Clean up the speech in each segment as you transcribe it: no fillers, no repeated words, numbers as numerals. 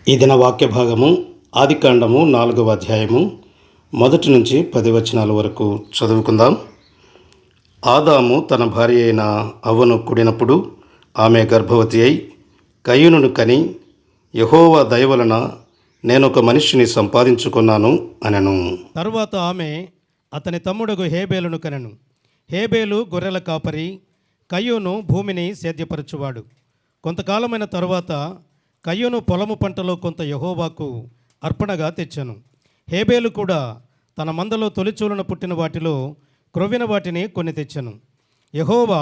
ఈ దిన వాక్య భాగము ఆదికాండము 4వ అధ్యాయము 1 నుంచి 10 వచనాల వరకు చదువుకుందాం. ఆదాము తన భార్య అయిన అవ్వను కూడినప్పుడు ఆమె గర్భవతి అయి కయీనును కని, యెహోవా దయ వలన నేనొక మనిషిని సంపాదించుకున్నాను అనెను. తరువాత ఆమె అతని తమ్ముడగు హేబేలును కనెను. హేబేలు గొర్రెల కాపరి, కయ్యూను భూమిని సేద్యపరచువాడు. కొంతకాలమైన తరువాత కయ్యూను పొలము పంటలో కొంత యెహోవాకు అర్పణగా తెచ్చెను. హేబేలు కూడా తన మందలో తొలిచూలున పుట్టిన వాటిలో క్రొవ్విన వాటిని కొన్ని తెచ్చెను. యెహోవా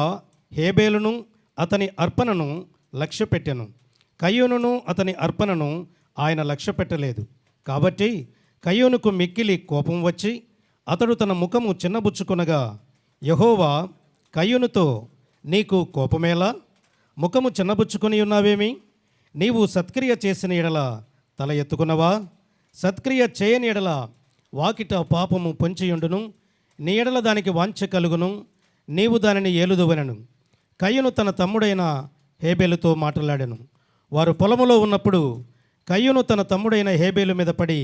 హేబేలును అతని అర్పణను లక్ష్యపెట్టెను, కయ్యూనును అతని అర్పణను ఆయన లక్ష్యపెట్టలేదు. కాబట్టి కయ్యూనుకు మిక్కిలి కోపం వచ్చి అతడు తన ముఖము చిన్నబుచ్చుకొనగా, యెహోవా కయ్యూనుతో, నీకు కోపమేలా? ముఖము చిన్నబుచ్చుకొని ఉన్నావేమి? నీవు సత్క్రియ చేసిన ఎడల తల ఎత్తుకున్నవా? సత్క్రియ చేయని ఎడల వాకిట పాపము పొంచియుండును, నీ ఎడల దానికి వాంఛ కలుగును, నీవు దానిని ఏలుదువనెను. కయ్యూను తన తమ్ముడైన హేబేలుతో మాట్లాడెను. వారు పొలములో ఉన్నప్పుడు కయ్యూను తన తమ్ముడైన హేబేలు మీద పడి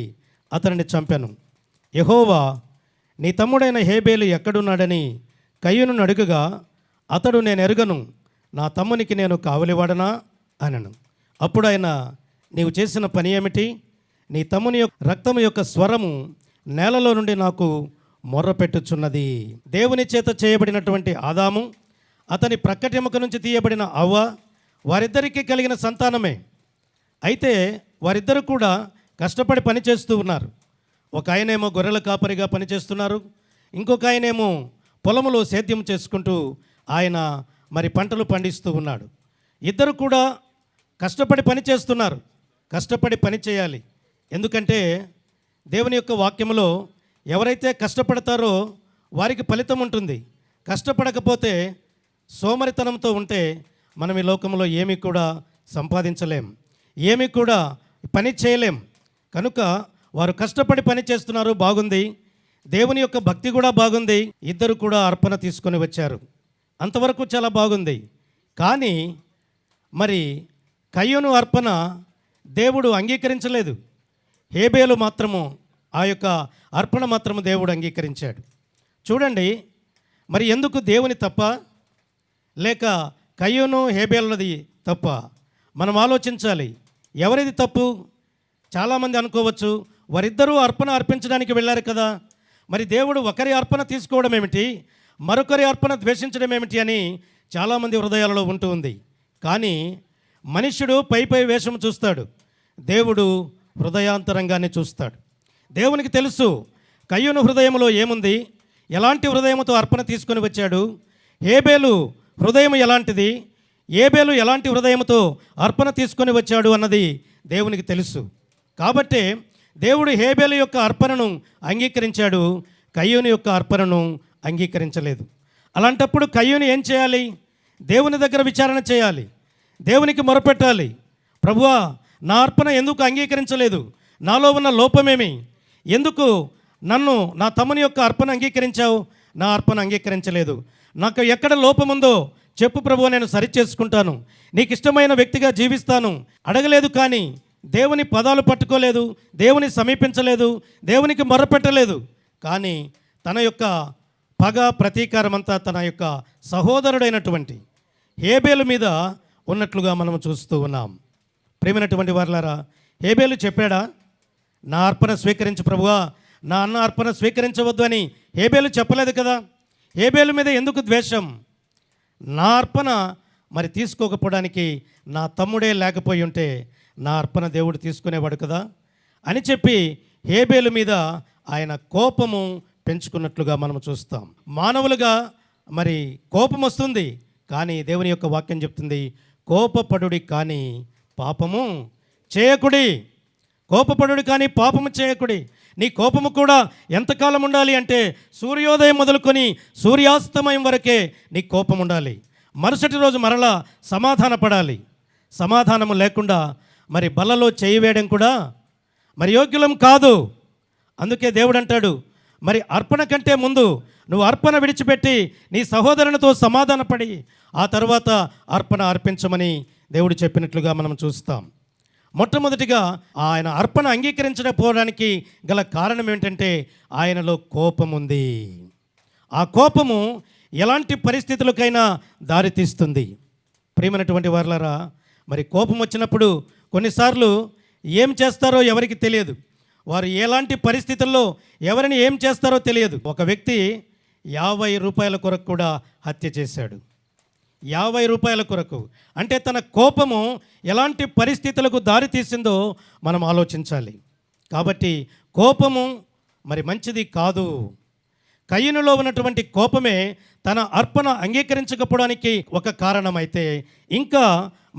అతనిని చంపెను. యెహోవా, నీ తమ్ముడైన హేబేలు ఎక్కడున్నాడని కయ్యూను అడుగగా, అతడు, నేనెరుగను, నా తమ్మునికి నేను కావలివాడనా అనెను. అప్పుడు ఆయన, నీవు చేసిన పని ఏమిటి? నీ తమ్ముని రక్తము యొక్క స్వరము నేలలో నుండి నాకు మొర్రపెట్టుచున్నది. దేవుని చేత చేయబడినటువంటి ఆదాము, అతని ప్రక్కటెముక నుంచి తీయబడిన అవ్వ, వారిద్దరికీ కలిగిన సంతానమే. అయితే వారిద్దరు కూడా కష్టపడి పనిచేస్తూ ఉన్నారు. ఒక ఆయనేమో గొర్రెల కాపరిగా పనిచేస్తున్నారు, ఇంకొక ఆయనేమో పొలములో సేద్యం చేసుకుంటూ ఆయన పంటలు పండిస్తూ ఉన్నాడు. ఇద్దరు కూడా కష్టపడి పని చేస్తున్నారు. కష్టపడి పని చేయాలి. ఎందుకంటే దేవుని యొక్క వాక్యములో ఎవరైతే కష్టపడతారో వారికి ఫలితం ఉంటుంది. కష్టపడకపోతే, సోమరితనంతో ఉంటే మనం ఈ లోకంలో ఏమీ కూడా సంపాదించలేం, ఏమీ కూడా పని చేయలేం. కనుక వారు కష్టపడి పని చేస్తున్నారు, బాగుంది. దేవుని యొక్క భక్తి కూడా బాగుంది. ఇద్దరు కూడా అర్పణ తీసుకొని వచ్చారు, అంతవరకు చాలా బాగుంది. కానీ కయ్యూను అర్పణ దేవుడు అంగీకరించలేదు. హేబేలు మాత్రము, ఆ యొక్క అర్పణ మాత్రము దేవుడు అంగీకరించాడు. చూడండి, ఎందుకు దేవుని తప్ప, లేక కయ్యూను హేబేలుది తప్ప? మనం ఆలోచించాలి, ఎవరిది తప్పు? చాలామంది అనుకోవచ్చు, వారిద్దరూ అర్పణ అర్పించడానికి వెళ్ళారు కదా, దేవుడు ఒకరి అర్పణ తీసుకోవడం ఏమిటి, మరొకరి అర్పణ ద్వేషించడం ఏమిటి అని చాలామంది హృదయాలలో ఉంటూ ఉంది. కానీ మనుష్యుడు పై వేషం చూస్తాడు, దేవుడు హృదయాంతరంగాన్ని చూస్తాడు. దేవునికి తెలుసు కయ్యూను హృదయంలో ఏముంది, ఎలాంటి హృదయంతో అర్పణ తీసుకొని వచ్చాడు, హేబేలు హృదయం ఎలాంటిది, హేబేలు ఎలాంటి హృదయంతో అర్పణ తీసుకొని వచ్చాడు అన్నది దేవునికి తెలుసు. కాబట్టి దేవుడు హేబేలు యొక్క అర్పణను అంగీకరించాడు, కయ్యూను యొక్క అర్పణను అంగీకరించలేదు. అలాంటప్పుడు కయ్యూను ఏం చేయాలి? దేవుని దగ్గర విచారణ చేయాలి, దేవునికి మొరపెట్టాలి. ప్రభువా, నా అర్పణ ఎందుకు అంగీకరించలేదు? నాలో ఉన్న లోపమేమి? ఎందుకు నన్ను, నా తమ్ముని యొక్క అర్పణ అంగీకరించావు, నా అర్పణ అంగీకరించలేదు? నాకు ఎక్కడ లోపముందో చెప్పు ప్రభువా, నేను సరిచేసుకుంటాను, నీకు ఇష్టమైన వ్యక్తిగా జీవిస్తాను. అడగలేదు, కానీ దేవుని పదాలు పట్టుకోలేదు, దేవుని సమీపించలేదు, దేవునికి మొరపెట్టలేదు. కానీ తన యొక్క పగ ప్రతీకారం అంతా తన యొక్క సహోదరుడైనటువంటి హేబేలు మీద ఉన్నట్లుగా మనం చూస్తూ ఉన్నాం. ప్రేమైనటువంటి వారలారా, హేబేలు చెప్పాడా, నా అర్పణ స్వీకరించు ప్రభువా, నా అన్న అర్పణ స్వీకరించవద్దు అని హేబేలు చెప్పలేదు కదా. హేబేలు మీద ఎందుకు ద్వేషం? నా అర్పణ తీసుకోకపోవడానికి నా తమ్ముడే లేకపోయి ఉంటే నా అర్పణ దేవుడు తీసుకునేవాడు కదా అని చెప్పి హేబేలు మీద ఆయన కోపము పెంచుకున్నట్లుగా మనం చూస్తాం. మానవులుగా కోపం వస్తుంది, కానీ దేవుని యొక్క వాక్యం చెప్తుంది, కోపపడుడి కానీ పాపము చేయకుడి. కోపపడుడి కానీ పాపము చేయకుడి. నీ కోపము కూడా ఎంతకాలం ఉండాలి అంటే, సూర్యోదయం మొదలుకొని సూర్యాస్తమయం వరకే నీ కోపం ఉండాలి. మరుసటి రోజు మరలా సమాధాన పడాలి. సమాధానము లేకుండా బల్లలో చేయి వేయడం కూడా యోగ్యులం కాదు. అందుకే దేవుడు అంటాడు, అర్పణ కంటే ముందు నువ్వు అర్పణ విడిచిపెట్టి నీ సహోదరునితో సమాధానపడి ఆ తర్వాత అర్పణ అర్పించమని దేవుడు చెప్పినట్లుగా మనం చూస్తాం. మొట్టమొదటిగా ఆయన అర్పణ అంగీకరించకపోవడానికి గల కారణం ఏంటంటే ఆయనలో కోపం ఉంది. ఆ కోపము ఎలాంటి పరిస్థితులకైనా దారితీస్తుంది. ప్రియమైనటువంటి వారలారా, మరి కోపం వచ్చినప్పుడు కొన్నిసార్లు ఏం చేస్తారో ఎవరికి తెలియదు. వారు ఎలాంటి పరిస్థితుల్లో ఎవరిని ఏం చేస్తారో తెలియదు. ఒక వ్యక్తి 50 రూపాయల కొరకు కూడా హత్య చేశాడు. 50 రూపాయల కొరకు అంటే తన కోపము ఎలాంటి పరిస్థితులకు దారి తీసిందో మనం ఆలోచించాలి. కాబట్టి కోపము మరి మంచిది కాదు. కయీనులో ఉన్నటువంటి కోపమే తన అర్పణ అంగీకరించకపోవడానికి ఒక కారణమైతే, ఇంకా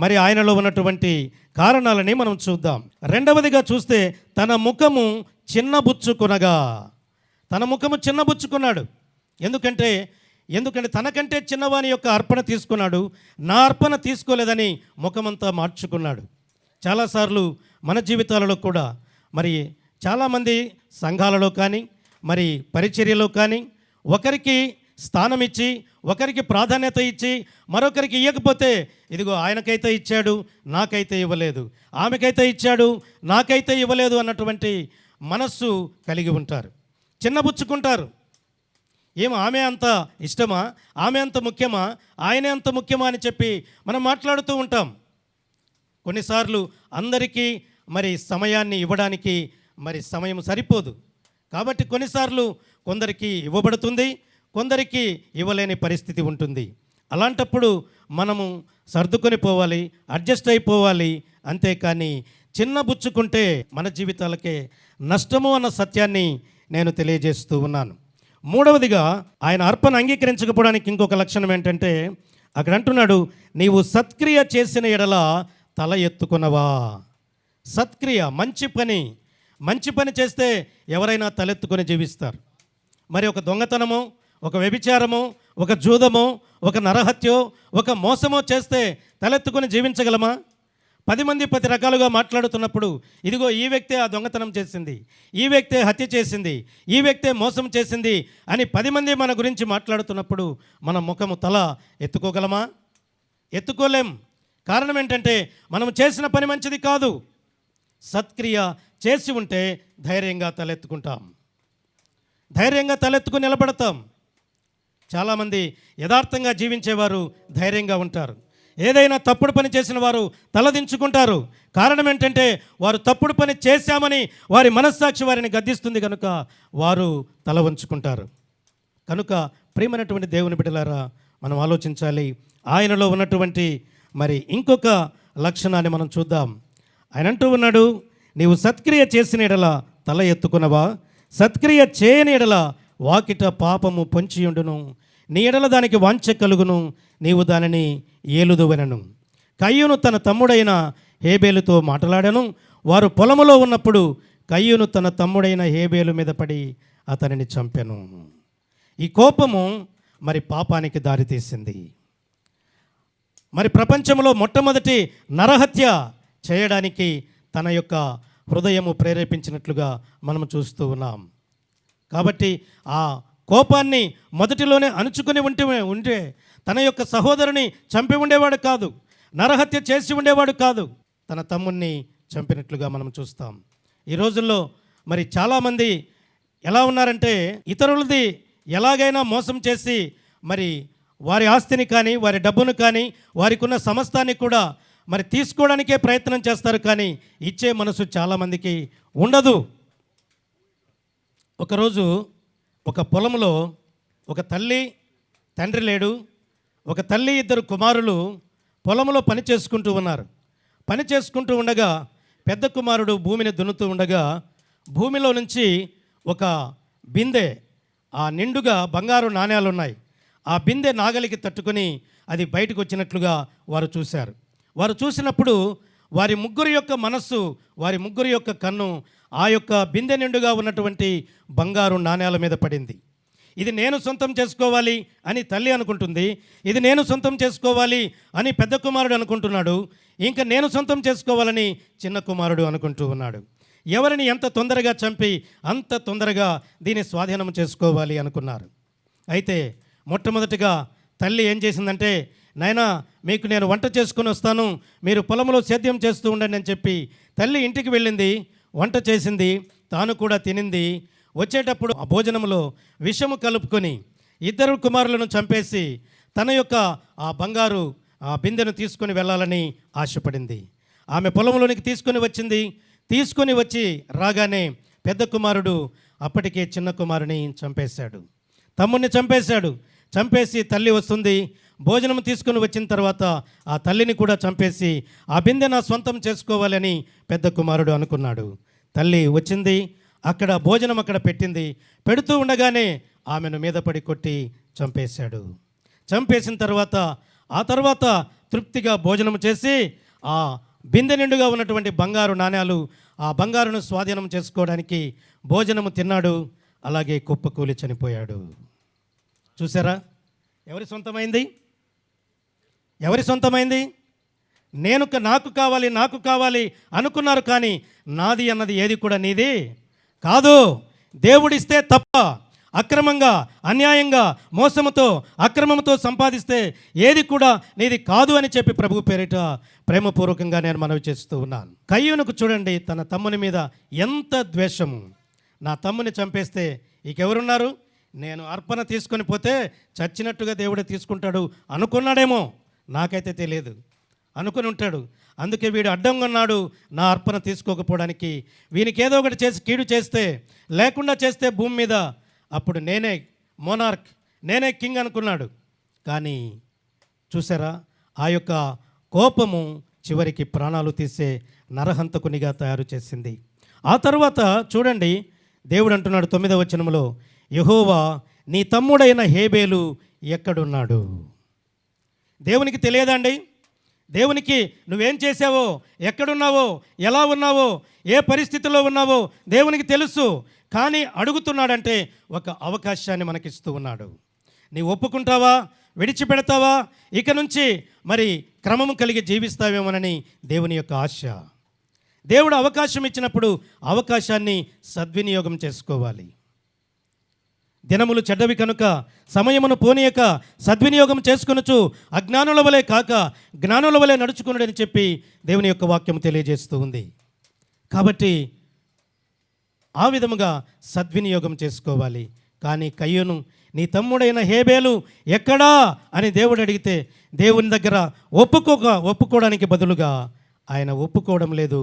మరి ఆయనలో ఉన్నటువంటి కారణాలని మనం చూద్దాం. రెండవదిగా చూస్తే తన ముఖము చిన్నబుచ్చుకొనగా, తన ముఖము చిన్నబుచ్చుకున్నాడు. ఎందుకంటే తనకంటే చిన్నవాని యొక్క అర్పణ తీసుకున్నాడు, నా అర్పణ తీసుకోలేదని ముఖమంతా మార్చుకున్నాడు. చాలాసార్లు మన జీవితాలలో కూడా మరి చాలామంది సంఘాలలో కానీ మరి పరిచర్యలో కానీ ఒకరికి స్థానం ఇచ్చి, ఒకరికి ప్రాధాన్యత ఇచ్చి, మరొకరికి ఇవ్వకపోతే, ఇదిగో ఆయనకైతే ఇచ్చాడు నాకైతే ఇవ్వలేదు, ఆమెకైతే ఇచ్చాడు నాకైతే ఇవ్వలేదు అన్నటువంటి మనస్సు కలిగి ఉంటారు. చిన్నబుచ్చుకుంటారు. ఆమె అంత ఇష్టమా, ఆమె అంత ముఖ్యమా, ఆయనే అంత ముఖ్యమా అని చెప్పి మనం మాట్లాడుతూ ఉంటాం. కొన్నిసార్లు అందరికీ మరి సమయాన్ని ఇవ్వడానికి మరి సమయం సరిపోదు. కాబట్టి కొన్నిసార్లు కొందరికి ఇవ్వబడుతుంది, కొందరికి ఇవ్వలేని పరిస్థితి ఉంటుంది. అలాంటప్పుడు మనము సర్దుకొని పోవాలి, అడ్జస్ట్ అయిపోవాలి. అంతేకాని చిన్నబుచ్చుకుంటే మన జీవితాలకే నష్టము అన్న సత్యాన్ని నేను తెలియజేస్తూ ఉన్నాను. మూడవదిగా ఆయన అర్పణ అంగీకరించకపోవడానికి ఇంకొక లక్షణం ఏంటంటే, అక్కడ అంటున్నాడు, నీవు సత్క్రియ చేసిన ఎడల తల ఎత్తుకునవా. సత్క్రియ, మంచి పని చేస్తే ఎవరైనా తలెత్తుకొని జీవిస్తారు. మరి ఒక దొంగతనమో, ఒక వ్యభిచారమో, ఒక జూదమో, ఒక నరహత్యో, ఒక మోసమో చేస్తే తలెత్తుకొని జీవించగలమా? 10 మంది 10 రకాలుగా మాట్లాడుతున్నప్పుడు, ఇదిగో ఈ వ్యక్తే ఆ దొంగతనం చేసింది, ఈ వ్యక్తే హత్య చేసింది, ఈ వ్యక్తే మోసం చేసింది అని 10 మంది మన గురించి మాట్లాడుతున్నప్పుడు మన ముఖము తల ఎత్తుకోగలమా? ఎత్తుకోలేం. కారణం ఏంటంటే మనం చేసిన పని మంచిది కాదు. సత్క్రియ చేసి ఉంటే ధైర్యంగా తలెత్తుకుంటాం, ధైర్యంగా తలెత్తుకుని నిలబడతాం. చాలామంది యథార్థంగా జీవించేవారు ధైర్యంగా ఉంటారు. ఏదైనా తప్పుడు పని చేసిన వారు తలదించుకుంటారు. కారణం ఏంటంటే వారు తప్పుడు పని చేశామని వారి మనస్సాక్షి వారిని గద్దిస్తుంది కనుక వారు తల వంచుకుంటారు. కనుక ప్రియమైనటువంటి దేవుని బిడ్డలారా, మనం ఆలోచించాలి. ఆయనలో ఉన్నటువంటి మరి ఇంకొక లక్షణాన్ని మనం చూద్దాం. ఆయన అంటూ ఉన్నాడు, నీవు సత్క్రియ చేసిన ఎడల తల ఎత్తుకునవా, సత్క్రియ చేయని ఎడల వాకిట పాపము పొంచియుండును, నీ ఎడల దానికి వాంఛ కలుగును, నీవు దానిని ఏలుదువెనను. కయ్యూను తన తమ్ముడైన హేబేలుతో మాట్లాడను. వారు పొలములో ఉన్నప్పుడు కయ్యూను తన తమ్ముడైన హేబేలు మీద పడి అతనిని చంపెను. ఈ కోపము మరి పాపానికి దారితీసింది. మరి ప్రపంచంలో మొట్టమొదటి నరహత్య చేయడానికి తన యొక్క హృదయము ప్రేరేపించినట్లుగా మనము చూస్తూ ఉన్నాం. కాబట్టి ఆ కోపాన్ని మొదటిలోనే అణుచుకుని ఉంటే తన యొక్క సహోదరుని చంపి ఉండేవాడు కాదు, నరహత్య చేసి ఉండేవాడు కాదు, తన తమ్ముణ్ణి చంపినట్లుగా మనం చూస్తాం. ఈ రోజుల్లో మరి చాలామంది ఎలా ఉన్నారంటే, ఇతరులది ఎలాగైనా మోసం చేసి మరి వారి ఆస్తిని కానీ, వారి డబ్బును కానీ, వారికి ఉన్న సమస్తాన్ని కూడా మరి తీసుకోవడానికే ప్రయత్నం చేస్తారు, కానీ ఇచ్చే మనసు చాలామందికి ఉండదు. ఒకరోజు ఒక పొలంలో ఒక తల్లి, తండ్రి లేడు, ఒక తల్లి 2 కుమారులు పొలంలో పని చేసుకుంటూ ఉన్నారు. పని చేసుకుంటూ ఉండగా పెద్ద కుమారుడు భూమిని దున్నుతూ ఉండగా భూమిలో నుంచి ఒక బిందె, ఆ నిండుగా బంగారు నాణ్యాలు ఉన్నాయి, ఆ బిందె నాగలికి తట్టుకొని అది బయటకు వచ్చినట్లుగా వారు చూశారు. వారు చూసినప్పుడు వారి ముగ్గురు యొక్క మనస్సు, వారి ముగ్గురు యొక్క కన్ను ఆ యొక్క బిందె నిండుగా ఉన్నటువంటి బంగారు నాణ్యాల మీద పడింది. ఇది నేను సొంతం చేసుకోవాలి అని తల్లి అనుకుంటుంది, ఇది నేను సొంతం చేసుకోవాలి అని పెద్ద కుమారుడు అనుకుంటున్నాడు, ఇంకా నేను సొంతం చేసుకోవాలని చిన్న కుమారుడు అనుకుంటూ ఉన్నాడు. ఎవరిని ఎంత తొందరగా చంపి అంత తొందరగా దీన్ని స్వాధీనం చేసుకోవాలి అనుకున్నారు. అయితే మొట్టమొదటిగా తల్లి ఏం చేసిందంటే, నాయనా మీకు నేను వంట చేసుకొని వస్తాను, మీరు పొలంలో సేద్యం చేస్తూ ఉండండి అని చెప్పి తల్లి ఇంటికి వెళ్ళింది, వంట చేసింది, తాను కూడా తినింది. వచ్చేటప్పుడు ఆ భోజనంలో విషము కలుపుకొని ఇద్దరు కుమారులను చంపేసి తన యొక్క ఆ బంగారు ఆ బిందెను తీసుకొని వెళ్ళాలని ఆశపడింది. ఆమె పొలంలోనికి తీసుకొని వచ్చి రాగానే పెద్ద కుమారుడు అప్పటికే చిన్న కుమారుని చంపేశాడు, తమ్ముడిని చంపేశాడు. చంపేసి తల్లి వస్తుంది, భోజనం తీసుకుని వచ్చిన తర్వాత ఆ తల్లిని కూడా చంపేసి ఆ బిందె నా సొంతం చేసుకోవాలని పెద్ద కుమారుడు అనుకున్నాడు. తల్లి వచ్చింది, అక్కడ భోజనం అక్కడ పెట్టింది. పెడుతూ ఉండగానే ఆమెను మీద పడి కొట్టి చంపేశాడు. చంపేసిన తర్వాత ఆ తర్వాత తృప్తిగా భోజనం చేసి ఆ బిందె నిండుగా ఉన్నటువంటి బంగారు నాణ్యాలు, ఆ బంగారును స్వాధీనం చేసుకోవడానికి భోజనము తిన్నాడు. అలాగే కుప్పకూలి చనిపోయాడు. చూసారా, ఎవరి సొంతమైంది? ఎవరి సొంతమైంది? నాకు కావాలి అనుకున్నారు, కానీ నాది అన్నది ఏది కూడా నీది కాదు. దేవుడిస్తే తప్ప అక్రమంగా, అన్యాయంగా, మోసముతో, అక్రమంతో సంపాదిస్తే ఏది కూడా నీది కాదు అని చెప్పి ప్రభు పేరిట ప్రేమపూర్వకంగా నేను మనవి చేస్తూ ఉన్నాను. కయ్యూనుకు చూడండి, తన తమ్ముని మీద ఎంత ద్వేషము. నా తమ్ముని చంపేస్తే ఇకెవరున్నారు, నేను అర్పణ తీసుకొని పోతే చచ్చినట్టుగా దేవుడే తీసుకుంటాడు అనుకున్నాడేమో, నాకైతే తెలియదు, అనుకుని ఉంటాడు. అందుకే వీడు అడ్డంగా ఉన్నాడు నా అర్పణ తీసుకోకపోవడానికి. వీనికి ఏదో ఒకటి చేసి కీడు చేస్తే, లేకుండా చేస్తే భూమి మీద అప్పుడు నేనే మోనార్క్, నేనే కింగ్ అనుకున్నాడు. కానీ చూసారా, ఆ యొక్క కోపము చివరికి ప్రాణాలు తీసే నరహంతకునిగా తయారు చేసింది. ఆ తర్వాత చూడండి, దేవుడు అంటున్నాడు 9వ వచనంలో, యెహోవా నీ తమ్ముడైన హేబేలు ఎక్కడున్నాడు? దేవునికి తెలియదండి? దేవునికి నువ్వేం చేసావో, ఎక్కడున్నావో, ఎలా ఉన్నావో, ఏ పరిస్థితిలో ఉన్నావో దేవునికి తెలుసు. కానీ అడుగుతున్నాడంటే ఒక అవకాశాన్ని మనకిస్తూ ఉన్నాడు. నీ ఒప్పుకుంటావా, విడిచిపెడతావా, ఇక నుంచి మరి క్రమము కలిగి జీవిస్తావేమోనని దేవుని యొక్క ఆశ. దేవుడు అవకాశం ఇచ్చినప్పుడు అవకాశాన్ని సద్వినియోగం చేసుకోవాలి. దినములు చెడ్డవి కనుక సమయమును పోనీయక సద్వినియోగం చేసుకొనుచు అజ్ఞానుల వలె కాక జ్ఞానుల వలె నడుచుకున్నాడని చెప్పి దేవుని యొక్క వాక్యం తెలియజేస్తూ ఉంది. కాబట్టి ఆ విధముగా సద్వినియోగం చేసుకోవాలి. కానీ కయ్యూను, నీ తమ్ముడైన హేబేలు ఎక్కడా అని దేవుడు అడిగితే దేవుని దగ్గర ఒప్పుకోవడానికి బదులుగా ఆయన ఒప్పుకోవడం లేదు.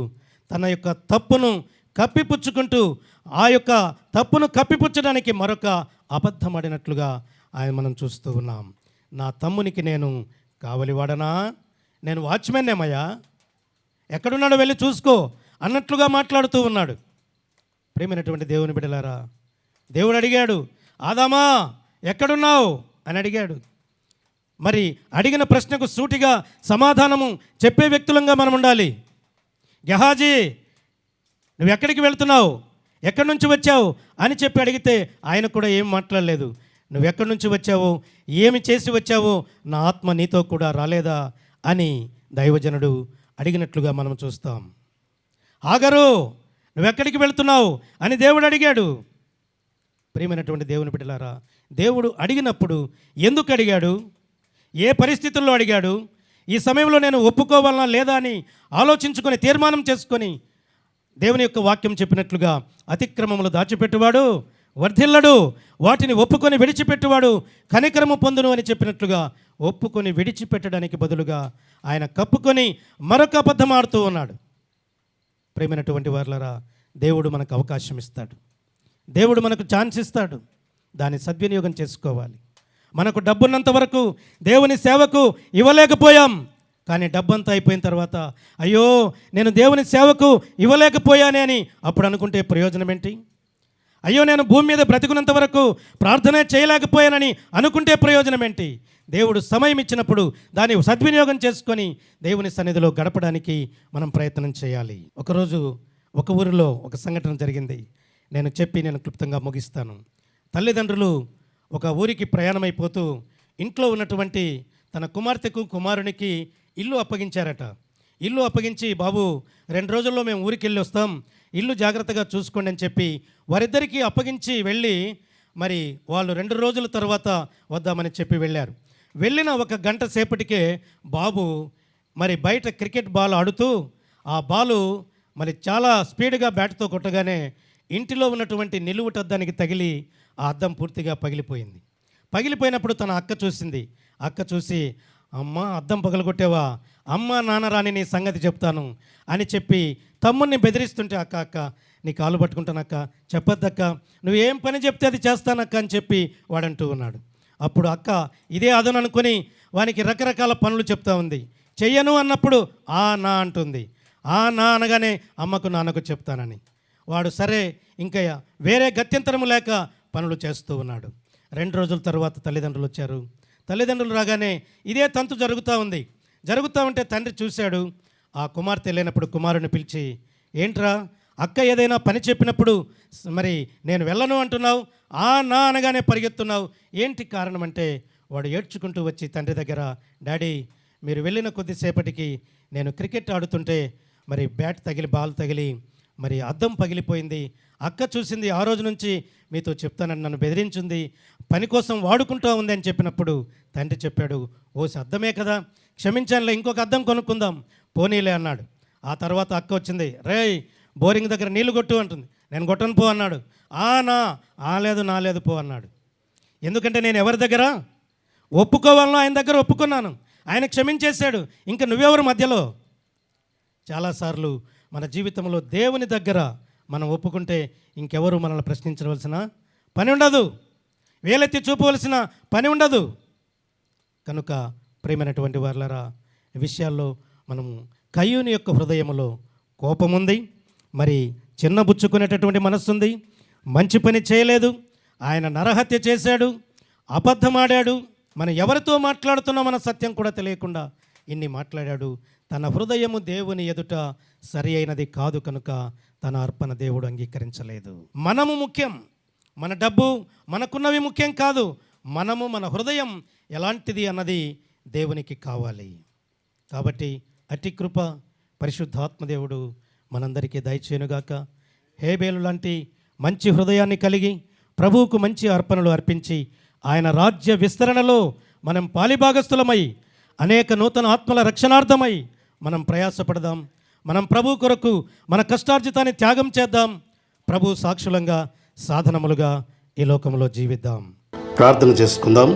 తన యొక్క తప్పును కప్పిపుచ్చుకుంటూ ఆ యొక్క తప్పును కప్పిపుచ్చడానికి మరొక అబద్ధమాడినట్లుగా ఆయన మనం చూస్తూ ఉన్నాం. నా తమ్మునికి నేను కావలివాడనా, నేను వాచ్మెన్నేమయ్యా, ఎక్కడున్నాడో వెళ్ళి చూసుకో అన్నట్లుగా మాట్లాడుతూ ఉన్నాడు. ప్రేమైనటువంటి దేవుని బిడ్డలారా, దేవుడు అడిగాడు, ఆదామా ఎక్కడున్నావు అని అడిగాడు. మరి అడిగిన ప్రశ్నకు సూటిగా సమాధానము చెప్పే వ్యక్తులంగా మనం ఉండాలి. గెహాజీ నువ్వు ఎక్కడికి వెళ్తున్నావు, ఎక్కడి నుంచి వచ్చావు అని చెప్పి అడిగితే ఆయన కూడా ఏం మాట్లాడలేదు. నువ్వు ఎక్కడి నుంచి వచ్చావో, ఏమి చేసి వచ్చావో, నా ఆత్మ నీతో కూడా రాలేదా అని దైవజనుడు అడిగినట్లుగా మనం చూస్తాం. హాగరు నువ్వెక్కడికి వెళ్తున్నావు అని దేవుడు అడిగాడు. ప్రియమైనటువంటి దేవుని బిడ్డలారా, దేవుడు అడిగినప్పుడు ఎందుకు అడిగాడు, ఏ పరిస్థితుల్లో అడిగాడు, ఈ సమయంలో నేను ఒప్పుకోవాలనా లేదా అని ఆలోచించుకొని తీర్మానం చేసుకొని దేవుని యొక్క వాక్యం చెప్పినట్లుగా అతిక్రమములు దాచిపెట్టువాడు వర్ధిల్లడు, వాటిని ఒప్పుకొని విడిచిపెట్టువాడు కనికరము పొందును అని చెప్పినట్లుగా ఒప్పుకొని విడిచిపెట్టడానికి బదులుగా ఆయన కప్పుకొని మరొక అబద్ధం ఆడుతూ ఉన్నాడు. ప్రేమైనటువంటి వారులారా, దేవుడు మనకు అవకాశం ఇస్తాడు, దేవుడు మనకు ఛాన్స్ ఇస్తాడు, దాన్ని సద్వినియోగం చేసుకోవాలి. మనకు డబ్బున్నంత వరకు దేవుని సేవకు ఇవ్వలేకపోయాం, కానీ డబ్బంతా అయిపోయిన తర్వాత అయ్యో నేను దేవుని సేవకు ఇవ్వలేకపోయానే అని అప్పుడు అనుకుంటే ప్రయోజనం ఏంటి? అయ్యో నేను భూమి మీద బ్రతికున్నంత వరకు ప్రార్థన చేయలేకపోయానని అనుకుంటే ప్రయోజనం ఏంటి? దేవుడు సమయం ఇచ్చినప్పుడు దాన్ని సద్వినియోగం చేసుకొని దేవుని సన్నిధిలో గడపడానికి మనం ప్రయత్నం చేయాలి. ఒకరోజు ఒక ఊరిలో ఒక సంఘటన జరిగింది. నేను క్లుప్తంగా ముగిస్తాను. తల్లిదండ్రులు ఒక ఊరికి ప్రయాణమైపోతూ ఇంట్లో ఉన్నటువంటి తన కుమార్తెకు కుమారునికి ఇల్లు అప్పగించారట. ఇల్లు అప్పగించి, బాబు 2 రోజుల్లో మేము ఊరికి వెళ్ళి వస్తాం, ఇల్లు జాగ్రత్తగా చూసుకోండి అని చెప్పి వారిద్దరికీ అప్పగించి వెళ్ళి మరి వాళ్ళు 2 రోజుల తర్వాత వద్దామని చెప్పి వెళ్ళారు. వెళ్ళిన ఒక గంట సేపటికే బాబు మరి బయట క్రికెట్ బాల్ ఆడుతూ ఆ బాలు మరి చాలా స్పీడ్గా బ్యాట్తో కొట్టగానే ఇంటిలో ఉన్నటువంటి నిలువుటద్దానికి తగిలి ఆ అద్దం పూర్తిగా పగిలిపోయింది. పగిలిపోయినప్పుడు తన అక్క చూసింది. అక్క చూసి, అమ్మ అద్దం పగలగొట్టావా, అమ్మ నాన్న రాని నీ సంగతి చెప్తాను అని చెప్పి తమ్ముడిని బెదిరిస్తుంటే, అక్క నీ కాలు పట్టుకుంటానక్క, చెప్పొద్దక్క, నువ్వేం పని చెప్తే అది చేస్తానక్క అని చెప్పి వాడంటూ ఉన్నాడు. అప్పుడు అక్క ఇదే అదను అనుకుని వానికి రకరకాల పనులు చెప్తా ఉంది. చెయ్యను అన్నప్పుడు ఆ నా అంటుంది. ఆ నా అనగానే అమ్మకు నాన్నకు చెప్తానని. వాడు సరే ఇంకా వేరే గత్యంతరము లేక పనులు చేస్తూ ఉన్నాడు. 2 రోజుల తర్వాత తల్లిదండ్రులు వచ్చారు. తల్లిదండ్రులు రాగానే ఇదే తంతు జరుగుతూ ఉంది. జరుగుతూ ఉంటే తండ్రి చూశాడు. ఆ కుమార్తె లేనప్పుడు కుమారుని పిలిచి, ఏంట్రా అక్క ఏదైనా పని చెప్పినప్పుడు మరి నేను వెళ్ళను అంటున్నావు, ఆ నా అనగానే పరిగెత్తున్నావు, ఏంటి కారణం అంటే వాడు ఏడ్చుకుంటూ వచ్చి తండ్రి దగ్గర, డాడీ మీరు వెళ్ళిన కొద్దిసేపటికి నేను క్రికెట్ ఆడుతుంటే మరి బ్యాట్ తగిలి బాల్ తగిలి మరి అద్దం పగిలిపోయింది. అక్క చూసింది, ఆ రోజు నుంచి మీతో చెప్తానని నన్ను బెదిరించింది, పని కోసం వాడుకుంటూ ఉంది అని చెప్పినప్పుడు తండ్రి చెప్పాడు, ఓసి అద్దమే కదా, క్షమించానులే, ఇంకొక అద్దం కొనుక్కుందాం, పోనీలే అన్నాడు. ఆ తర్వాత అక్క వచ్చింది, రేయ్ బోరింగ్ దగ్గర నీళ్లు కొట్టు అంటుంది. నేను కొట్టను పో అన్నాడు. నా లేదు పో అన్నాడు. ఎందుకంటే నేను ఎవరి దగ్గర ఒప్పుకోవాలనో ఆయన దగ్గర ఒప్పుకున్నాను, ఆయన క్షమించేశాడు, ఇంకా నువ్వెవరు మధ్యలో. చాలాసార్లు మన జీవితంలో దేవుని దగ్గర మనం ఒప్పుకుంటే ఇంకెవరు మనల్ని ప్రశ్నించవలసిన పని ఉండదు, వేలెత్తి చూపవలసిన పని ఉండదు. కనుక ప్రియమైనటువంటి వారలారా, ఈ విషయాల్లో మనము కయ్యూని యొక్క హృదయంలో కోపం ఉంది, మరి చిన్నబుచ్చుకునేటటువంటి మనస్సుంది, మంచి పని చేయలేదు, ఆయన నరహత్య చేశాడు, అబద్ధమాడాడు, మనం ఎవరితో మాట్లాడుతున్నా మన సత్యం కూడా తెలియకుండా ఇన్ని మాట్లాడాడు. తన హృదయము దేవుని ఎదుట సరి అయినది కాదు కనుక తన అర్పణ దేవుడు అంగీకరించలేదు. మనము ముఖ్యం, మన డబ్బు మనకున్నవి ముఖ్యం కాదు, మన హృదయం ఎలాంటిది అన్నది దేవునికి కావాలి. కాబట్టి అతి కృప పరిశుద్ధాత్మదేవుడు మనందరికీ దయచేయునుగాక. హేబేలు లాంటి మంచి హృదయాన్ని కలిగి ప్రభువుకు మంచి అర్పణలు అర్పించి ఆయన రాజ్య విస్తరణలో మనం పాలిభాగస్థులమై అనేక నూతన ఆత్మల రక్షణార్థమై మనం ప్రయాసపడదాం. మనం ప్రభు కొరకు మన కష్టార్జితాన్ని త్యాగం చేద్దాం. ప్రభు సాక్షులంగా సాధనములుగా ఈ లోకంలో జీవిద్దాం. ప్రార్థన చేసుకుందాం.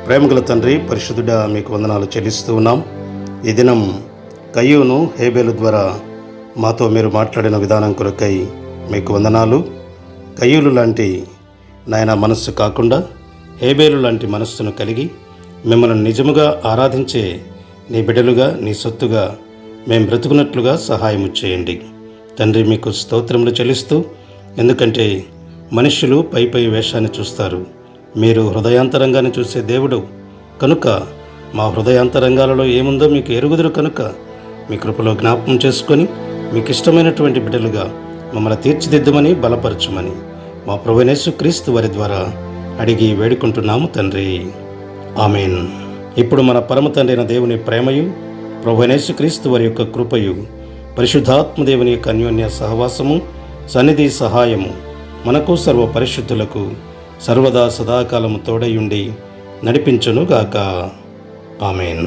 ప్రేమగల తండ్రి, పరిశుద్ధుడా, మీకు వందనాలు చెల్లిస్తూ ఉన్నాం. ఈ దినం కయ్యూను హేబేలు ద్వారా మాతో మీరు మాట్లాడిన విధానం కొరకై మీకు వందనాలు. కయ్యూలు లాంటి నాయన మనస్సు కాకుండా హేబేలు లాంటి మనస్సును కలిగి మిమ్మల్ని నిజముగా ఆరాధించే నీ బిడ్డలుగా, నీ సొత్తుగా మేము బ్రతుకున్నట్లుగా సహాయము చేయండి తండ్రి. మీకు స్తోత్రములు చెల్లిస్తూ, ఎందుకంటే మనుష్యులు పై వేషాన్ని చూస్తారు, మీరు హృదయాంతరంగాన్ని చూసే దేవుడు కనుక మా హృదయాంతరంగాలలో ఏముందో మీకు ఎరుగుదురు కనుక మీ కృపలో జ్ఞాపకం చేసుకొని మీకు ఇష్టమైనటువంటి బిడ్డలుగా మమ్మల్ని తీర్చిదిద్దమని, బలపరచమని మా ప్రభువైన యేసుక్రీస్తు వారి ద్వారా అడిగి వేడుకుంటున్నాము తండ్రి. ఆమేన్. ఇప్పుడు మన పరమ తండ్రి అయిన దేవుని ప్రేమయు, ప్రభువైన యేసుక్రీస్తు వారి యొక్క కృపయు, పరిశుద్ధాత్మ దేవుని యొక్క అన్యోన్య సహవాసము, సన్నిధి సహాయము మనకు సర్వ పరిశుద్ధులకు సర్వదా సదాకాలము తోడయుండి నడిపించునుగాక. ఆమేన్.